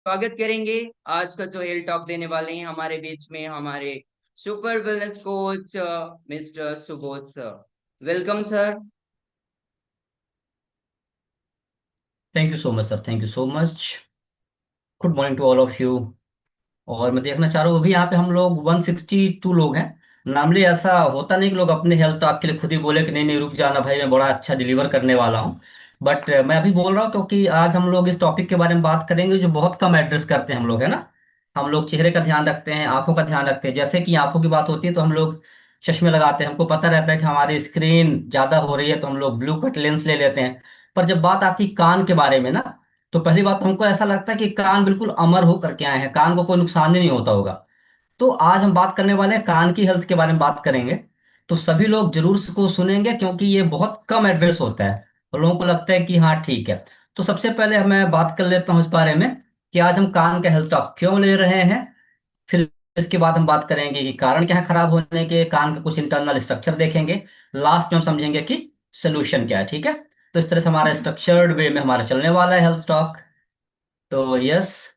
स्वागत करेंगे। आज का जो हेल्थ टॉक देने वाले हैं हमारे बीच में हमारे super wellness coach mister Subodh sir. Welcome sir. Thank you so much sir, thank you so much. Good morning to all of you. और मैं देखना चाह रहा हूँ, अभी यहाँ पे हम लोग 162 लोग हैं। नॉर्मली ऐसा होता नहीं कि लोग अपने हेल्थ टॉक के लिए खुद ही बोले कि नहीं नहीं रुक जाना भाई, मैं बड़ा अच्छा डिलीवर करने वाला हूँ। बट मैं अभी बोल रहा हूँ क्योंकि आज हम लोग इस टॉपिक के बारे में बात करेंगे जो बहुत कम एड्रेस करते हैं हम लोग, है ना। हम लोग चेहरे का ध्यान रखते हैं, आंखों का ध्यान रखते हैं। जैसे कि आंखों की बात होती है तो हम लोग चश्मे लगाते हैं, हमको पता रहता है कि हमारी स्क्रीन ज्यादा हो रही है तो हम लोग ब्लू कट लेंस ले लेते हैं। पर जब बात आती है कान के बारे में ना, तो पहली बात तो हमको ऐसा लगता है कि कान बिल्कुल अमर होकर के आए हैं, कान को कोई नुकसान ही नहीं होता होगा। तो आज हम बात करने वाले हैं कान की हेल्थ के बारे में बात करेंगे। तो सभी लोग जरूर इसको सुनेंगे क्योंकि ये बहुत कम एड्रेस होता है और लोगों को लगता है कि हाँ ठीक है। तो सबसे पहले मैं बात कर लेता हूँ इस बारे में कि आज हम कान का हेल्थ टॉक क्यों ले रहे हैं। फिर इसके बाद हम बात करेंगे कि कारण क्या है खराब होने के, कान के कुछ इंटरनल स्ट्रक्चर देखेंगे। लास्ट में हम समझेंगे कि सोल्यूशन क्या है, ठीक है। तो इस तरह से हमारा स्ट्रक्चर्ड वे में हमारा चलने वाला है हेल्थ टॉक। तो यस,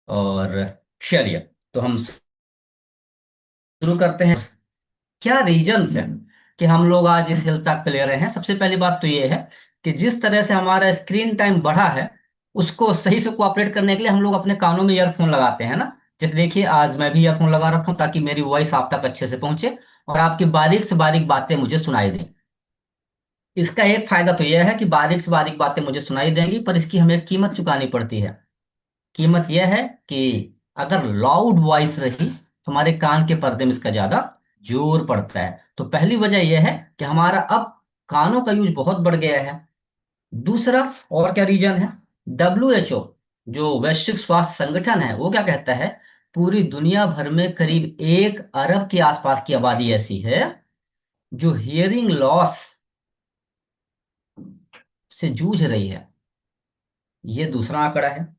और चलिए, तो हम शुरू करते हैं। क्या रीजंस है कि हम लोग आज इस हेल्थ टॉक पे ले रहे हैं। सबसे पहली बात तो ये है कि जिस तरह से हमारा स्क्रीन टाइम बढ़ा है उसको सही से कोऑपरेट करने के लिए हम लोग अपने कानों में ईयरफोन लगाते हैं ना। जैसे देखिए, आज मैं भी ईयरफोन लगा रखा हूं ताकि मेरी वॉइस आप तक अच्छे से पहुंचे और आपकी बारीक से बारीक बातें मुझे सुनाई दें। इसका एक फायदा तो यह है कि बारीक से बारीक बातें मुझे सुनाई देंगी, पर इसकी हमें कीमत चुकानी पड़ती है। कीमत यह है कि अगर लाउड वॉइस रही तो हमारे कान के पर्दे में इसका ज्यादा जोर पड़ता है। तो पहली वजह यह है कि हमारा अब कानों का यूज बहुत बढ़ गया है। दूसरा, और क्या रीजन है, WHO जो वैश्विक स्वास्थ्य संगठन है वो क्या कहता है, पूरी दुनिया भर में करीब 1 अरब के आसपास की आबादी ऐसी है जो हियरिंग लॉस से जूझ रही है। ये दूसरा आंकड़ा है।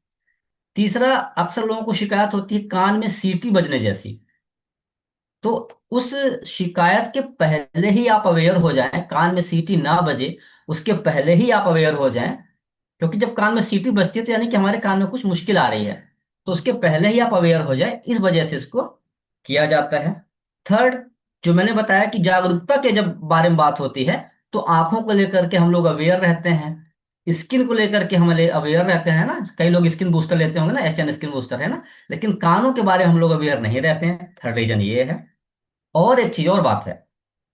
तीसरा, अक्सर लोगों को शिकायत होती है कान में सीटी बजने जैसी। तो उस शिकायत के पहले ही आप अवेयर हो जाएं, कान में सीटी ना बजे उसके पहले ही आप अवेयर हो जाएं। क्योंकि जब कान में सीटी बजती है तो यानी कि हमारे कान में कुछ मुश्किल आ रही है। तो उसके पहले ही आप अवेयर हो जाएं, इस वजह से इसको किया जाता है। थर्ड, जो मैंने बताया कि जागरूकता के जब बारे में बात होती है तो आंखों को लेकर के हम लोग अवेयर रहते हैं, स्किन को लेकर के हम अवेयर रहते हैं ना। कई लोग स्किन बूस्टर लेते होंगे ना, HN स्किन बूस्टर है ना। लेकिन कानों के बारे में हम लोग अवेयर नहीं रहते हैं। थर्ड रीजन ये है। और एक चीज और बात है,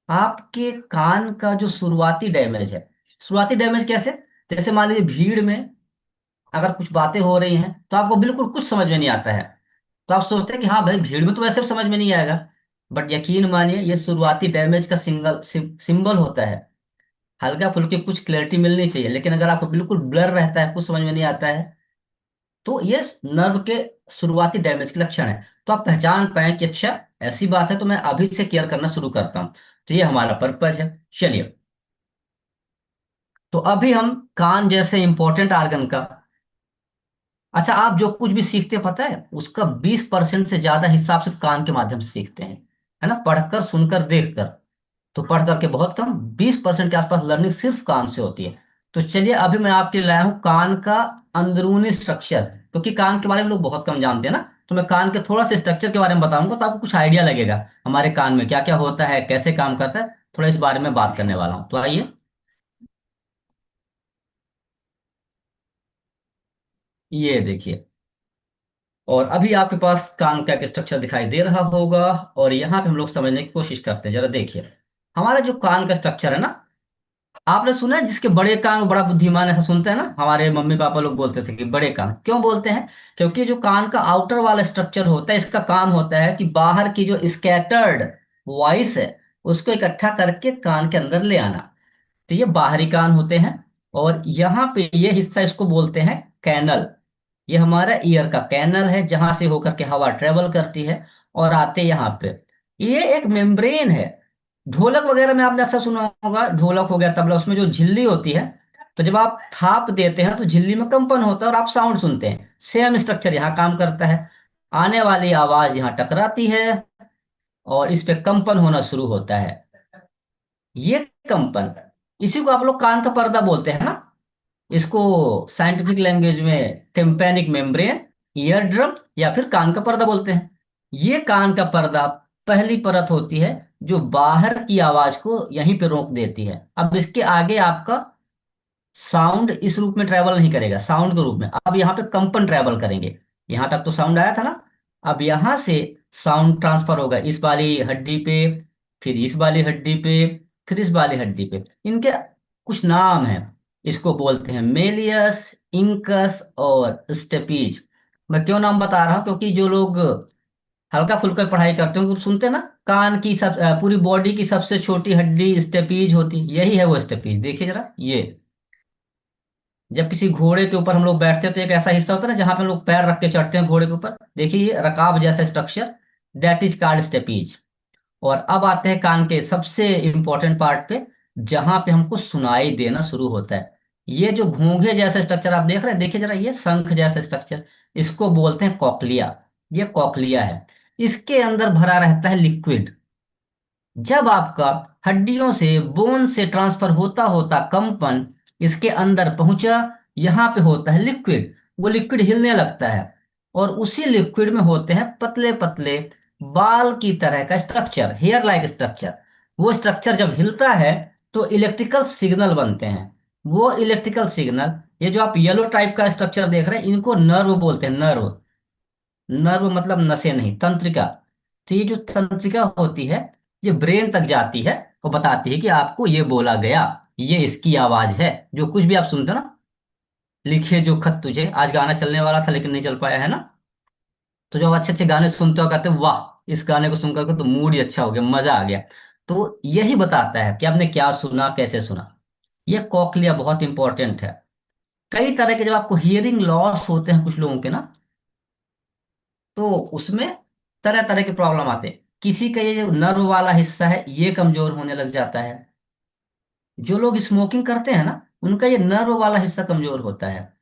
आपके कान का जो शुरुआती डैमेज है, शुरुआती डैमेज कैसे, जैसे मान लीजिए भीड़ में अगर कुछ बातें हो रही हैं तो आपको बिल्कुल कुछ समझ में नहीं आता है। तो आप सोचते हैं कि हाँ भाई भीड़ में तो वैसे भी समझ में नहीं आएगा। बट यकीन मानिए ये शुरुआती डैमेज का सिंबल होता है। हल्का फुल्की कुछ क्लैरिटी मिलनी चाहिए, लेकिन अगर आपको बिल्कुल ब्लर रहता है, कुछ समझ में नहीं आता है, तो ये नर्व के शुरुआती डैमेज के लक्षण है। तो आप पहचान पाए कि अच्छा ऐसी बात है तो मैं अभी से केयर करना शुरू करता हूं। तो ये हमारा पर्पज है। चलिए, तो अभी हम कान जैसे इंपॉर्टेंट आर्गन का, अच्छा आप जो कुछ भी सीखते हैं पता है उसका 20% से ज्यादा हिस्सा आप सिर्फ कान के माध्यम से सीखते हैं, है ना। पढ़कर, सुनकर, देखकर तो पढ़ करके बहुत कम, 20% के आसपास लर्निंग सिर्फ कान से होती है। तो चलिए अभी मैं आपके लिए लाया हूं कान का अंदरूनी स्ट्रक्चर, क्योंकि कान के बारे में लोग बहुत कम जानते हैं ना। तो मैं कान के थोड़ा सा स्ट्रक्चर के बारे में बताऊंगा तो आपको कुछ आइडिया लगेगा हमारे कान में क्या क्या होता है, कैसे काम करता है। थोड़ा इस बारे में बात करने वाला हूं, तो आइए। ये देखिए, और अभी आपके पास कान का एक स्ट्रक्चर दिखाई दे रहा होगा। और यहाँ पे हम लोग समझने की कोशिश करते हैं, जरा देखिए। हमारा जो कान का स्ट्रक्चर है ना, आपने सुना है जिसके बड़े कान वो बड़ा बुद्धिमान, ऐसा सुनते हैं ना। हमारे मम्मी पापा लोग बोलते थे कि बड़े कान क्यों बोलते हैं, क्योंकि जो कान का आउटर वाला स्ट्रक्चर होता है इसका काम होता है कि बाहर की जो स्कैटर्ड वॉइस है उसको इकट्ठा करके कान के अंदर ले आना। तो ये बाहरी कान होते हैं। और यहाँ पे ये हिस्सा इसको बोलते हैं कैनल। ये हमारा ईयर का कैनल है जहां से होकर के हवा ट्रेवल करती है और आते यहाँ पे। ये एक मेम्ब्रेन है। ढोलक वगैरह में आपने अक्सर सुना होगा, ढोलक हो गया, तबला, उसमें जो झिल्ली होती है, तो जब आप थाप देते हैं तो झिल्ली में कंपन होता है और आप साउंड सुनते हैं। सेम स्ट्रक्चर यहाँ काम करता है। आने वाली आवाज यहाँ टकराती है और इस पे कंपन होना शुरू होता है। ये कंपन, इसी को आप लोग कान का पर्दा बोलते हैं ना। इसको साइंटिफिक लैंग्वेज में टिम्पैनिक मेम्ब्रेन, ईयर ड्रम या फिर कान का पर्दा बोलते हैं। ये कान का पर्दा पहली परत होती है जो बाहर की आवाज को यहीं पे रोक देती है। अब इसके आगे आपका साउंड इस रूप में ट्रेवल नहीं करेगा, साउंड के रूप में अब यहाँ पे कंपन ट्रेवल करेंगे। यहां तक तो साउंड आया था ना, अब यहां से साउंड ट्रांसफर होगा इस वाली हड्डी पे, फिर इस वाली हड्डी पे, फिर इस वाली हड्डी पे। इनके कुछ नाम हैं, इसको बोलते हैं मेलियस, इंकस और स्टेपीज। मैं क्यों नाम बता रहा हूँ, क्योंकि जो लोग हल्का फुल्का पढ़ाई करते हैं वो सुनते हैं ना, कान की पूरी बॉडी की सबसे छोटी हड्डी स्टेपीज होती, यही है वो स्टेपीज। देखिए जरा, ये जब किसी घोड़े के ऊपर हम लोग बैठते हैं तो एक ऐसा हिस्सा होता है ना जहां पे हम लोग पैर रख के चढ़ते हैं घोड़े के ऊपर, देखिए ये रकाब जैसा structure, that is called stapes. और अब आते हैं कान के सबसे इंपॉर्टेंट पार्ट पे, जहां पे हमको सुनाई देना शुरू होता है। ये जो घोंघे जैसा स्ट्रक्चर आप देख रहे हैं, देखिए जरा, ये शंख जैसा स्ट्रक्चर, इसको बोलते हैं कॉक्लिया। ये कॉक्लिया है, इसके अंदर भरा रहता है लिक्विड। जब आपका हड्डियों से बोन से ट्रांसफर होता होता कंपन इसके अंदर पहुंचा, यहां पे होता है लिक्विड, वो लिक्विड हिलने लगता है और उसी लिक्विड में होते हैं पतले पतले बाल की तरह का स्ट्रक्चर, हेयर लाइक स्ट्रक्चर। वो स्ट्रक्चर जब हिलता है तो इलेक्ट्रिकल सिग्नल बनते हैं। वो इलेक्ट्रिकल सिग्नल, ये जो आप येलो टाइप का स्ट्रक्चर देख रहे हैं, इनको नर्व बोलते हैं, नर्व। नर्व मतलब नसें नहीं, तंत्रिका। तो ये जो तंत्रिका होती है, ये ब्रेन तक जाती है और बताती है कि आपको ये बोला गया, ये इसकी आवाज है। जो कुछ भी आप सुनते हो ना, लिखे जो खत तुझे, आज गाना चलने वाला था लेकिन नहीं चल पाया है ना, तो जब अच्छे अच्छे गाने सुनते हो कहते हो वाह, इस गाने को सुनकर के तो मूड ही अच्छा हो गया, मजा आ गया। तो यही बताता है कि आपने क्या सुना, कैसे सुना। ये कॉक्लिया बहुत इंपॉर्टेंट है। कई तरह के जब आपको हियरिंग लॉस होते हैं कुछ लोगों के ना, तो उसमें तरह तरह के प्रॉब्लम आते हैं। किसी का ये जो नर्व वाला हिस्सा है ये कमजोर होने लग जाता है। जो लोग स्मोकिंग करते हैं ना, उनका ये नर्व वाला हिस्सा कमजोर होता है।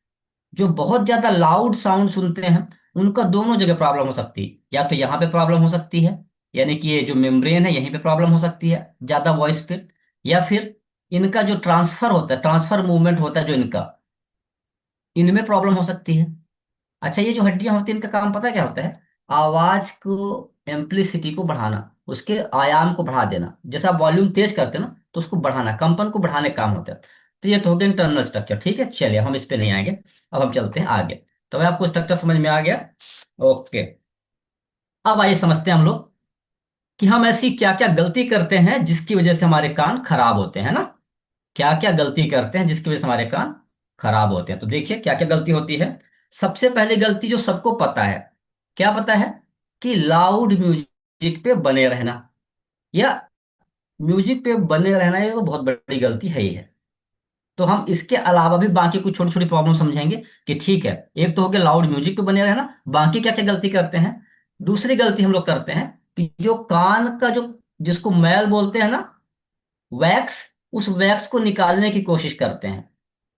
जो बहुत ज्यादा लाउड साउंड सुनते हैं, उनका दोनों जगह प्रॉब्लम हो सकती है। या तो यहाँ पे प्रॉब्लम हो सकती है, यानी कि ये जो मेम्ब्रेन है यहीं पे प्रॉब्लम हो सकती है ज्यादा वॉइस पे, या फिर इनका जो ट्रांसफर होता है, ट्रांसफर मूवमेंट होता है जो इनका, इनमें प्रॉब्लम हो सकती है। अच्छा, ये जो हड्डियां होती हैं इनका काम पता है क्या होता है? आवाज को, एम्पलीसिटी को बढ़ाना, उसके आयाम को बढ़ा देना। जैसे आप वॉल्यूम तेज करते हैं ना, तो उसको बढ़ाना, कंपन को बढ़ाने का काम होता है। तो ये तो हो गया इंटरनल स्ट्रक्चर। ठीक है, चलिए हम इस पे नहीं आएंगे, अब हम चलते हैं आगे। तो भाई आपको स्ट्रक्चर समझ में आ गया? ओके। अब आइए समझते हैं हम लोग कि हम ऐसी क्या क्या गलती करते हैं जिसकी वजह से हमारे कान खराब होते हैं ना। क्या क्या गलती करते हैं जिसकी वजह से हमारे कान खराब होते हैं, तो देखिए क्या क्या गलती होती है। सबसे पहली गलती जो सबको पता है, क्या पता है? कि लाउड म्यूजिक पे बने रहना, या म्यूजिक पे बने रहना, ये तो बहुत बड़ी गलती है ही है। तो हम इसके अलावा भी बाकी कुछ छोटी छोटी प्रॉब्लम समझेंगे कि ठीक है, एक तो हो गया लाउड म्यूजिक पे बने रहना, बाकी क्या क्या गलती करते हैं। दूसरी गलती हम लोग करते हैं कि जो कान का जो, जिसको मैल बोलते हैं ना, वैक्स, उस वैक्स को निकालने की कोशिश करते हैं।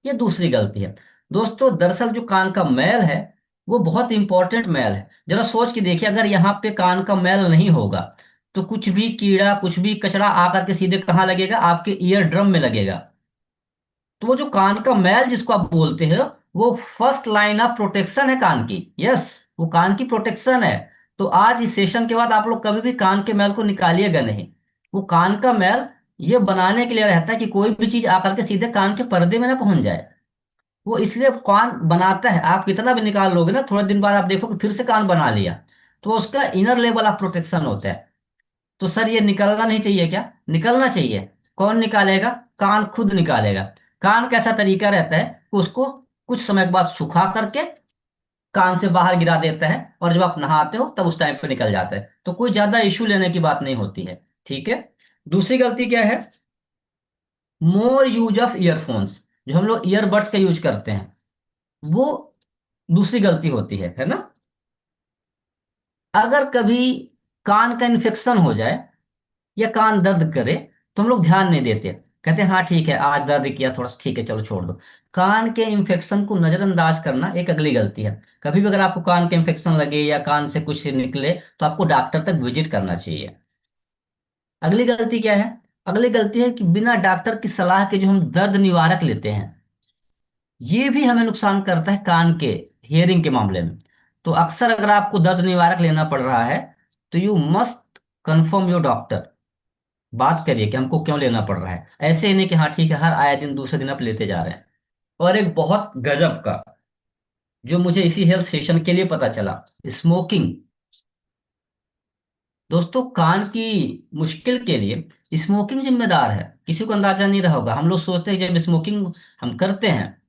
ये दूसरी गलती है। दोस्तों दरअसल जो कान का मैल है वो बहुत इंपॉर्टेंट मैल है। जरा सोच के देखिए, अगर यहाँ पे कान का मैल नहीं होगा तो कुछ भी कीड़ा, कुछ भी कचरा आकर के सीधे कहाँ लगेगा? आपके ईयर ड्रम में लगेगा। तो वो जो कान का मैल जिसको आप बोलते हो, वो फर्स्ट लाइन ऑफ प्रोटेक्शन है कान की। यस, वो कान की प्रोटेक्शन है। तो आज इस सेशन के बाद आप लोग कभी भी कान के मैल को निकालिएगा नहीं। वो कान का मैल ये बनाने के लिए रहता है कि कोई भी चीज आकर के सीधे कान के पर्दे में ना पहुंच जाए। वो इसलिए कान बनाता है। आप कितना भी निकाल लोगे ना, थोड़े दिन बाद आप देखो कि फिर से कान बना लिया, तो उसका इनर लेवल ऑफ प्रोटेक्शन होता है। तो सर ये निकलना नहीं चाहिए क्या? निकलना चाहिए। कौन निकालेगा? कान खुद निकालेगा। कान का ऐसा तरीका रहता है कि उसको कुछ समय के बाद सुखा करके कान से बाहर गिरा देता है, और जब आप नहाते हो तब उस टाइम पे निकल जाता है। तो कोई ज्यादा इश्यू लेने की बात नहीं होती है। ठीक है। दूसरी गलती क्या है? मोर यूज ऑफ ईयरफोन्स, जो हम लोग ईयरबड्स का यूज करते हैं, वो दूसरी गलती होती है ना। अगर कभी कान का इन्फेक्शन हो जाए या कान दर्द करे तो हम लोग ध्यान नहीं देते, कहते हैं हाँ ठीक है आज दर्द किया थोड़ा सा, ठीक है चलो छोड़ दो। कान के इन्फेक्शन को नजरअंदाज करना एक अगली गलती है। कभी भी अगर आपको कान के इन्फेक्शन लगे या कान से कुछ निकले तो आपको डॉक्टर तक विजिट करना चाहिए। अगली गलती क्या है? अगली गलती है कि बिना डॉक्टर की सलाह के जो हम दर्द निवारक लेते हैं, ये भी हमें नुकसान करता है कान के हियरिंग के मामले में। तो अक्सर अगर आपको दर्द निवारक लेना पड़ रहा है तो you must confirm your doctor. बात करिए कि हमको क्यों लेना पड़ रहा है, ऐसे ही नहीं कि हाँ ठीक है हर आए दिन दूसरे दिन आप लेते जा रहे हैं। और एक बहुत गजब का जो मुझे इसी हेल्थ सेशन के लिए पता चला, स्मोकिंग। दोस्तों कान की मुश्किल के लिए स्मोकिंग जिम्मेदार है। किसी को अंदाजा नहीं रहा होगा, हम लोग सोचते हैं जब स्मोकिंग हम करते हैं।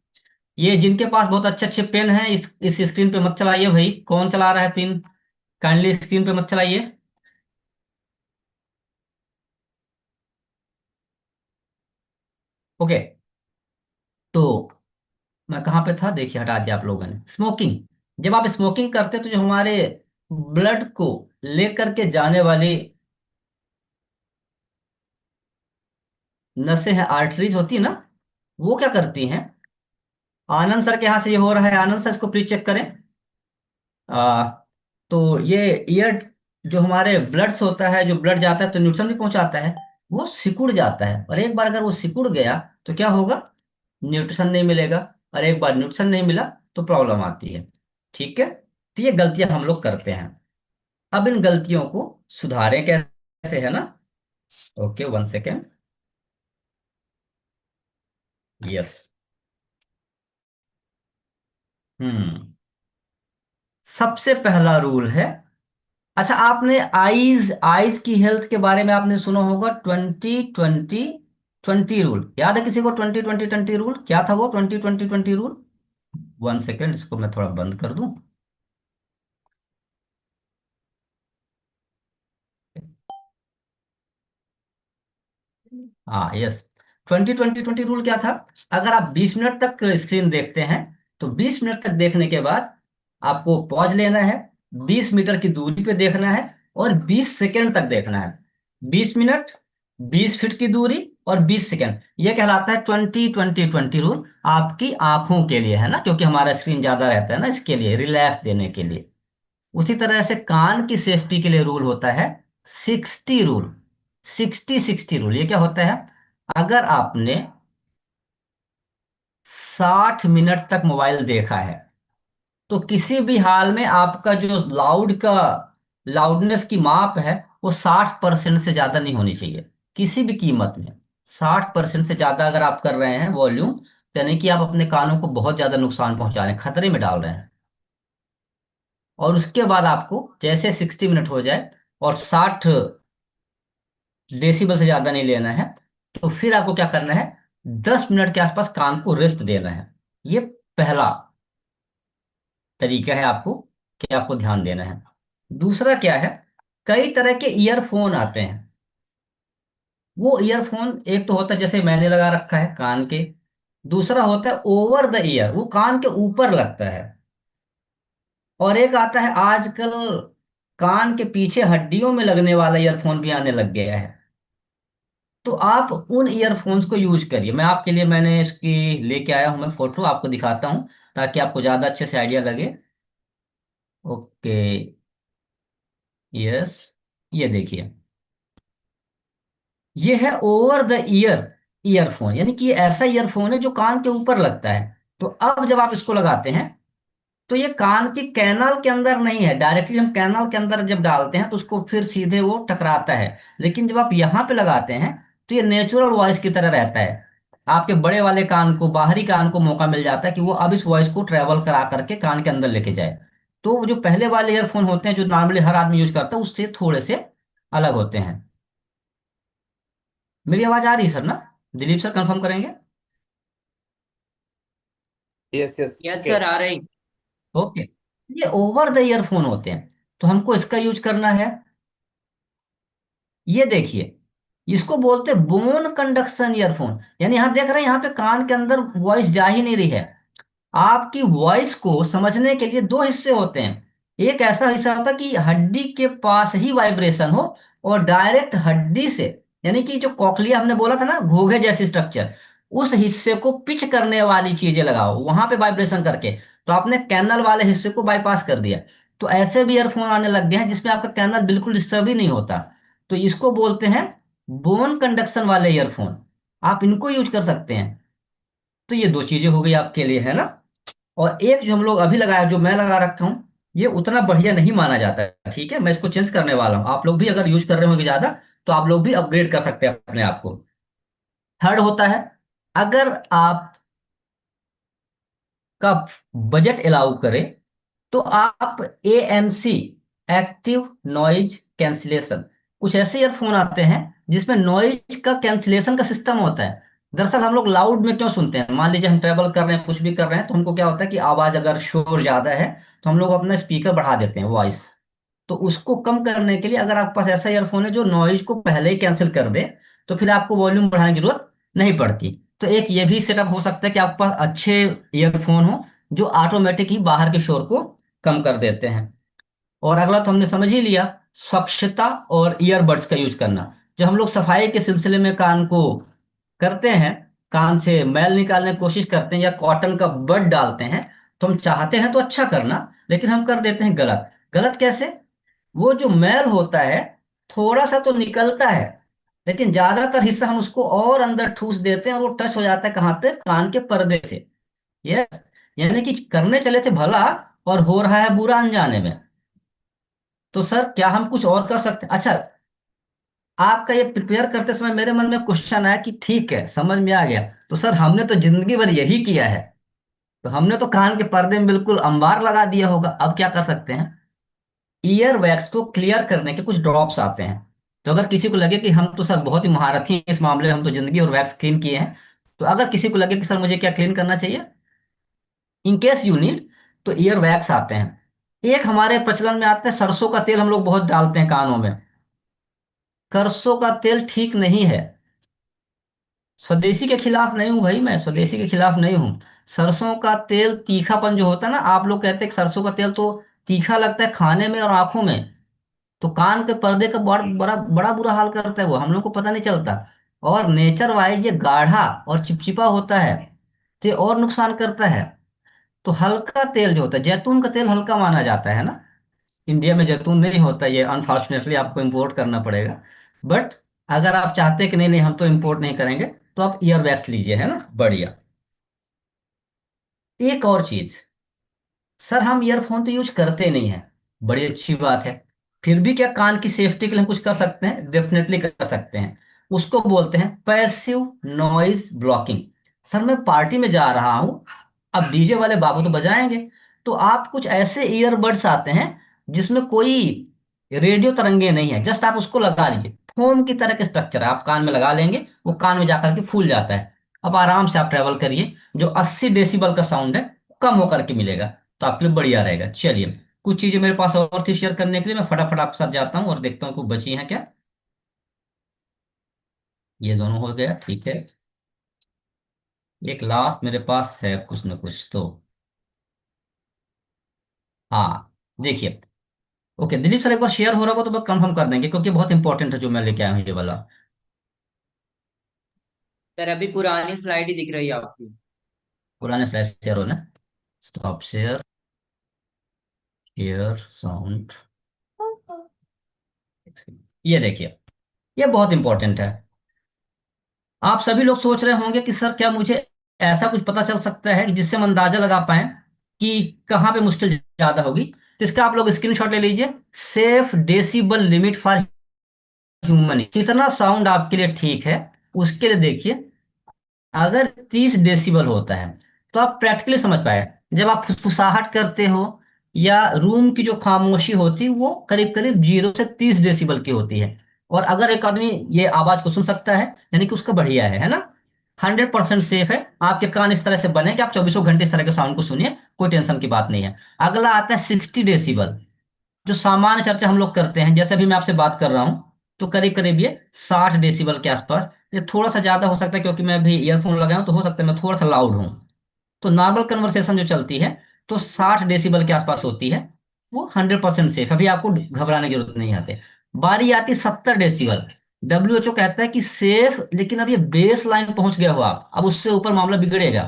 ये जिनके पास बहुत अच्छे अच्छे पेन हैं, इस स्क्रीन पे मत चलाइए भाई, कौन चला रहा है पेन, काइंडली स्क्रीन पे मत चलाइए। ओके। तो मैं कहाँ पे था, देखिए हटा दिया आप लोगों ने। स्मोकिंग, जब आप स्मोकिंग करते हैं तो जो हमारे ब्लड को लेकर के जाने वाली नसें हैं, आर्टरीज होती है ना, वो क्या करती हैं। आनंद सर के यहाँ से ये हो रहा है, आनंद सर इसको प्लीज चेक करें। आ, तो ये ईयर जो हमारे ब्लड से होता है, जो ब्लड जाता है तो न्यूट्रन भी पहुंचाता है, वो सिकुड़ जाता है। और एक बार अगर वो सिकुड़ गया तो क्या होगा, न्यूट्रिशन नहीं मिलेगा। और एक बार न्यूट्रिशन नहीं मिला तो प्रॉब्लम आती है। ठीक है, तो ये गलतियां हम लोग करते हैं। अब इन गलतियों को सुधारें कैसे, है ना। Okay, 1 second. यस। हम्म। सबसे पहला रूल है, अच्छा आपने आईज आईज की हेल्थ के बारे में आपने सुना होगा, 20-20-20 रूल। याद है किसी को 20-20-20 रूल क्या था, वो 20-20-20 रूल। 1 सेकेंड, इसको मैं थोड़ा बंद कर दूं। हाँ यस, 20-20-20 रूल क्या था। अगर आप 20 मिनट तक स्क्रीन देखते हैं तो 20 मिनट तक देखने के बाद आपको पॉज लेना है, 20 मीटर की दूरी पे देखना है, और 20 सेकेंड तक देखना है। 20 मिनट, 20 फीट की दूरी, और 20 सेकेंड, यह कहलाता है 20-20-20 रूल। आपकी आंखों के लिए है ना, क्योंकि हमारा स्क्रीन ज्यादा रहता है ना, इसके लिए रिलैक्स देने के लिए। उसी तरह से कान की सेफ्टी के लिए रूल होता है 60 रूल। 60-60 रूल, ये क्या होता है। अगर आपने 60 मिनट तक मोबाइल देखा है तो किसी भी हाल में आपका जो लाउडनेस की माप है वो 60% से ज्यादा नहीं होनी चाहिए, किसी भी कीमत में। 60% से ज्यादा अगर आप कर रहे हैं वॉल्यूम, यानी कि आप अपने कानों को बहुत ज्यादा नुकसान पहुंचा रहे हैं, खतरे में डाल रहे हैं। और उसके बाद आपको जैसे 60 मिनट हो जाए और 60 डेसिबल से ज्यादा नहीं लेना है, तो फिर आपको क्या करना है, 10 मिनट के आसपास कान को रेस्ट देना है। ये पहला तरीका है आपको, कि आपको ध्यान देना है। दूसरा क्या है, कई तरह के ईयरफोन आते हैं। वो ईयरफोन एक तो होता है जैसे मैंने लगा रखा है कान के, दूसरा होता है ओवर द ईयर, वो कान के ऊपर लगता है। और एक आता है आजकल कान के पीछे हड्डियों में लगने वाला ईयरफोन भी आने लग गया है। तो आप उन ईयरफोन्स को यूज करिए। मैंने इसकी लेके आया हूं, मैं फोटो आपको दिखाता हूं ताकि आपको ज्यादा अच्छे से आइडिया लगे। ओके। यस, ये देखिए, ये है ओवर द ईयर ईयरफोन, यानी कि ये ऐसा ईयरफोन है जो कान के ऊपर लगता है। तो अब जब आप इसको लगाते हैं तो ये कान की कैनाल के अंदर नहीं है, डायरेक्टली हम कैनाल के अंदर जब डालते हैं तो उसको फिर सीधे वो टकराता है। लेकिन जब आप यहाँ पे लगाते हैं तो ये नेचुरल वॉइस की तरह रहता है। आपके बड़े वाले कान को, बाहरी कान को मौका मिल जाता है कि वो अब इस वॉइस को ट्रेवल करा करके कान के अंदर लेके जाए। तो वो जो पहले वाले ईयरफोन होते हैं जो नॉर्मली हर आदमी यूज करता है उससे थोड़े से अलग होते हैं। मेरी आवाज आ रही है सर ना, दिलीप सर कंफर्म करेंगे। Yes yes yes okay. Sir, आ रही। ओके, ये ओवर द ईयरफोन होते हैं, तो हमको इसका यूज करना है। ये देखिए, इसको बोलते हैं बोन कंडक्शन ईयरफोन, यानी यहाँ देख रहे हैं यहाँ पे कान के अंदर वॉइस जा ही नहीं रही है। आपकी वॉइस को समझने के लिए दो हिस्से होते हैं। एक ऐसा हिस्सा होता है कि हड्डी के पास ही वाइब्रेशन हो, और डायरेक्ट हड्डी से, यानी कि जो कॉक्लिया हमने बोला था ना, घोंघे जैसी स्ट्रक्चर, उस हिस्से को पिच करने वाली चीजें लगाओ वहां पे वाइब्रेशन करके। तो आपने कैनल वाले हिस्से को बाईपास कर दिया। तो ऐसे भी ईयरफोन आने लग गए हैं जिसमें आपका कैनल बिल्कुल डिस्टर्ब ही नहीं होता। तो इसको बोलते हैं बोन कंडक्शन वाले ईयरफोन। आप इनको यूज कर सकते हैं। तो ये दो चीजें हो गई आपके लिए, है ना। और एक जो हम लोग अभी लगाया, जो मैं लगा रखा हूँ, ये उतना बढ़िया नहीं माना जाता है, ठीक है। मैं इसको चेंज करने वाला हूँ। आप लोग भी अगर यूज कर रहे होंगे ज्यादा, तो आप लोग भी अपग्रेड कर सकते हैं अपने आप को। थर्ड होता है, अगर आप का बजट अलाउ करे, तो आप ANC, एक्टिव नॉइज कैंसिलेशन, कुछ ऐसे ईयरफोन आते हैं जिसमें नॉइज का कैंसिलेशन का सिस्टम होता है। दरअसल हम लोग लाउड में क्यों सुनते हैं, मान लीजिए हम ट्रेवल कर रहे हैं, कुछ भी कर रहे हैं, तो हमको क्या होता है कि आवाज अगर शोर ज्यादा है, तो हम लोग अपना स्पीकर बढ़ा देते हैं, वॉइस। तो उसको कम करने के लिए अगर आपके पास ऐसा ईयरफोन है जो नॉइज को पहले ही कैंसिल कर दे, तो फिर आपको वॉल्यूम बढ़ाने की जरूरत नहीं पड़ती। तो एक ये भी सेटअप हो सकता है कि आपके पास अच्छे ईयरफोन हो जो ऑटोमेटिक ही बाहर के शोर को कम कर देते हैं। और अगला तो हमने समझ ही लिया, स्वच्छता और ईयरबड्स का यूज करना। जब हम लोग सफाई के सिलसिले में कान को करते हैं, कान से मैल निकालने की कोशिश करते हैं या कॉटन का बड डालते हैं, तो हम चाहते हैं तो अच्छा करना, लेकिन हम कर देते हैं गलत। गलत कैसे? वो जो मैल होता है, थोड़ा सा तो निकलता है, लेकिन ज्यादातर हिस्सा हम उसको और अंदर ठूस देते हैं, और वो टच हो जाता है कहाँ पे? कान के पर्दे से। यस, यानी कि करने चले थे भला, और हो रहा है बुरा अनजाने में। तो सर क्या हम कुछ और कर सकते हैं? अच्छा, आपका ये प्रिपेयर करते समय मेरे मन में क्वेश्चन आया कि ठीक है, समझ में आ गया, तो सर हमने तो जिंदगी भर यही किया है, तो हमने तो कान के पर्दे में बिल्कुल अंबार लगा दिया होगा। अब क्या कर सकते हैं? ईयर वैक्स को क्लियर करने के कुछ ड्रॉप्स आते हैं। तो अगर किसी को लगे कि हम तो सर बहुत ही महारथी हैं इस मामले में, हम तो जिंदगी और वैक्स क्लीन किए हैं, तो अगर किसी को लगे कि सर मुझे क्या क्लीन करना चाहिए, इन केस यू नीड, तो ईयर वैक्स आते हैं। एक हमारे प्रचलन में आता है, सरसों का तेल हम लोग बहुत डालते हैं कानों में। सरसों का तेल ठीक नहीं है। स्वदेशी के खिलाफ नहीं हूं भाई, मैं स्वदेशी के खिलाफ नहीं हूं। सरसों का तेल तीखापन जो होता है ना, आप लोग कहते हैं कि सरसों का तेल तो तीखा लगता है खाने में और आंखों में, तो कान के पर्दे का बड़ा बड़ा बड़ा बुरा हाल करता है वो, हम लोग को पता नहीं चलता। और नेचर वाइज ये गाढ़ा और चिपचिपा होता है, तो ये और नुकसान करता है। तो हल्का तेल जो होता है, जैतून का तेल हल्का माना जाता है ना। इंडिया में जैतून नहीं होता, ये अनफॉर्चुनेटली आपको इंपोर्ट करना पड़ेगा। बट अगर आप चाहते हैं कि नहीं नहीं हम तो इंपोर्ट नहीं करेंगे, तो आप ईयर वैक्स लीजिए, है ना, बढ़िया। एक और चीज, सर हम ईयरफोन तो यूज करते नहीं हैं, बड़ी अच्छी बात है, फिर भी क्या कान की सेफ्टी के लिए हम कुछ कर सकते हैं? डेफिनेटली कर सकते हैं। उसको बोलते हैं पैसिव नॉइज ब्लॉकिंग। सर मैं पार्टी में जा रहा हूं, अब डीजे वाले बाबू तो बजाएंगे, तो आप कुछ ऐसे ईयरबड्स आते हैं जिसमें कोई रेडियो तरंगे नहीं है, जस्ट आप उसको लगा लीजिए, फोम की तरह के स्ट्रक्चर है, आप कान में लगा लेंगे, वो कान में जाकर के फूल जाता है। अब आराम से आप ट्रेवल करिए, जो 80 डेसिबल का साउंड है कम होकर के मिलेगा, तो आपके लिए बढ़िया रहेगा। चलिए, कुछ चीजें मेरे पास और थी शेयर करने के लिए, मैं फटाफट आपके साथ जाता हूँ और देखता हूँ कुछ बची हैं क्या। ये दोनों हो गया, ठीक है। एक लास्ट मेरे पास है कुछ ना कुछ तो। हाँ, देखिए, ओके दिलीप सर, एक बार शेयर हो रहा हो तो कंफर्म कर देंगे, क्योंकि बहुत इंपॉर्टेंट है जो मैं लेके आया हूँ ये वाला। सर अभी पुरानी स्लाइड ही दिख रही है आपकी। पुराने स्लाइड शेयर हो ना, स्टॉप शेयर, शेयर साउंड, ये देखिए, ये बहुत इंपॉर्टेंट है। आप सभी लोग सोच रहे होंगे कि सर क्या मुझे ऐसा कुछ पता चल सकता है कि जिससे हम अंदाजा लगा पाए कि कहाँ पे मुश्किल ज्यादा होगी? तो इसका आप लोग स्क्रीनशॉट ले लीजिए, safe decibel limit for human, कितना साउंड आपके लिए ठीक है उसके लिए देखिए। अगर 30 डेसिबल होता है, तो आप प्रैक्टिकली समझ पाए, जब आप फुसफुसाहट करते हो या रूम की जो खामोशी होती है वो करीब करीब 0 से 30 डेसिबल की होती है, और अगर एक आदमी ये आवाज को सुन सकता है, यानी कि उसका बढ़िया है ना। 100% सेफ है। आपके कान इस तरह से बने कि आप चौबीसों घंटे इस तरह के साउंड को सुनिए, कोई टेंशन की बात नहीं है। अगला आता है 60 डेसिबल, जो सामान्य चर्चा हम लोग करते हैं, जैसे अभी मैं आपसे बात कर रहा हूँ, तो करीब करीब ये 60 डेसिबल के आसपास। ये थोड़ा सा ज्यादा हो सकता है क्योंकि मैं अभी ईयरफोन लगाया हूं, तो हो सकता है मैं थोड़ा सा लाउड हूँ। तो नॉर्मल कन्वर्सेशन जो चलती है, तो 60 डेसिबल के आसपास होती है, वो 100% सेफ, अभी आपको घबराने की जरूरत नहीं आती। बारी आती 70 डेसिबल। WHO कहता है कि सेफ, लेकिन अब ये बेस लाइन पहुंच गया हो आप, अब उससे ऊपर मामला बिगड़ेगा।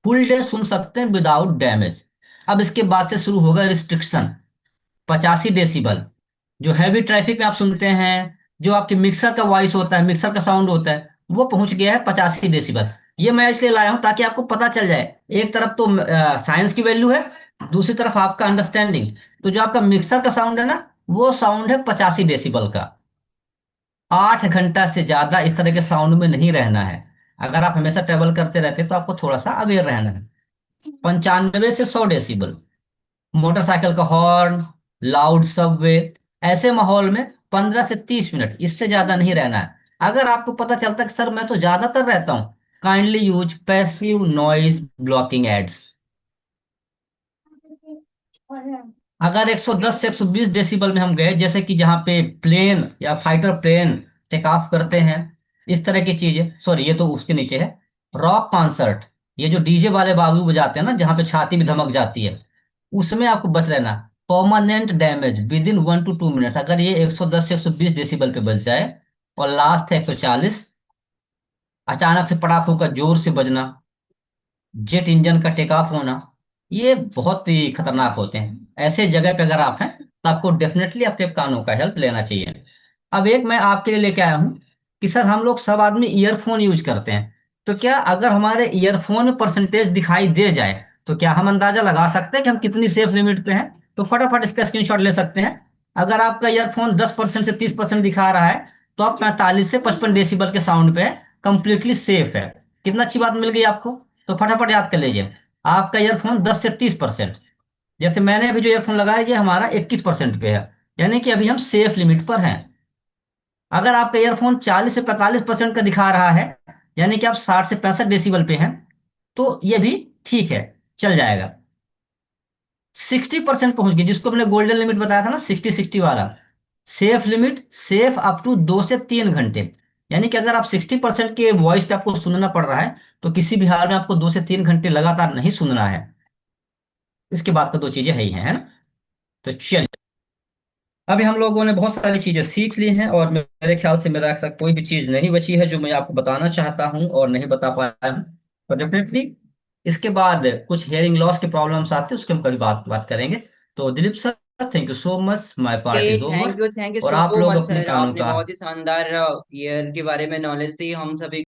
फुल डे सुन सकते हैं विदाउट डैमेज। अब इसके बाद से शुरू होगा रिस्ट्रिक्शन। 85 डेसिबल, जो हैवी ट्रैफिक में आप सुनते हैं, जो आपके मिक्सर का वॉइस होता है, मिक्सर का साउंड होता है, वो पहुंच गया है 85 डेसिबल। ये मैं इसलिए लाया हूं ताकि आपको पता चल जाए, एक तरफ तो साइंस की वैल्यू है, दूसरी तरफ आपका अंडरस्टैंडिंग। तो जो आपका मिक्सर का साउंड है ना, वो साउंड है 85 डेसिबल का। 8 घंटा से ज्यादा इस तरह के साउंड में नहीं रहना है। अगर आप हमेशा ट्रेवल करते रहते तो आपको थोड़ा सा अवेयर रहना है। 95 से 100 डेसिबल। मोटरसाइकिल का हॉर्न, लाउड सबवे, ऐसे माहौल में 15 से 30 मिनट, इससे ज्यादा नहीं रहना है। अगर आपको पता चलता है कि सर मैं तो ज्यादातर रहता हूँ, kindly use passive noise blocking aids. अगर 110 से 120 डेसिबल में हम गए, जैसे कि जहाँ पे प्लेन या फाइटर प्लेन टेक ऑफ करते हैं, इस तरह की चीजें, सॉरी ये तो उसके नीचे है, रॉक कॉन्सर्ट, ये जो डीजे वाले बाबू बजाते हैं ना, जहाँ पे छाती में धमक जाती है, उसमें आपको बच रहना। Permanent damage with in 1 to 2 minutes, अगर ये 110 से 120 डेसिबल पे बच जाए, और लास्ट है 140, अचानक से पटाखों का जोर से बजना, जेट इंजन का टेक ऑफ होना, ये बहुत ही खतरनाक होते हैं। ऐसे जगह पे अगर आप हैं तो आपको डेफिनेटली आपके कानों का हेल्प लेना चाहिए। अब एक मैं आपके लिए लेके आया हूँ कि सर हम लोग सब आदमी ईयरफोन यूज करते हैं, तो क्या अगर हमारे ईयरफोन में परसेंटेज दिखाई दे जाए, तो क्या हम अंदाजा लगा सकते हैं कि हम कितनी सेफ लिमिट पे हैं? तो फटाफट इसका स्क्रीनशॉट ले सकते हैं। अगर आपका ईयरफोन 10% से 30% दिखा रहा है, तो आप 45 से 55 डेसिबल के साउंड पे कंप्लीटली सेफ है। कितना अच्छी बात मिल गई आपको। तो फटाफट याद कर लीजिए, आपका ईयरफोन 10 से 30%, जैसे मैंने अभी जो ईयरफोन लगाया ये हमारा 21% पे है, यानी कि अभी हम सेफ लिमिट पर हैं। अगर आपका ईयरफोन 40 से 45% का दिखा रहा है, यानी कि आप 60 से 65 डेसिबल पे हैं, तो ये भी ठीक है, चल जाएगा। 60% पहुंच गई, जिसको हमने गोल्डन लिमिट बताया था ना, 60-60 वाला, safe limit, safe up to 2 से 3 घंटे। यानी कि अगर आप 60% के वॉइस पे आपको सुनना पड़ रहा है, तो किसी भी हाल में आपको 2 से 3 घंटे लगातार नहीं सुनना है। इसके बाद का दो चीजें है ना। तो चलिए, अभी हम लोगों ने बहुत सारी चीजें सीख ली हैं, और मेरे ख्याल से मेरा ऐसा कोई भी चीज नहीं बची है जो मैं आपको बताना चाहता हूँ और नहीं बता पाया हूँ। तो डेफिनेटली इसके बाद कुछ हेयरिंग लॉस के प्रॉब्लम्स आते हैं, उसके हम कभी बात बात करेंगे। तो Dilip sir, thank you so much, my part is over. Thank you और सो आप लोग मच अपने सर, कानों आपने का बहुत ही शानदार ईयर के बारे में नॉलेज दी हम सभी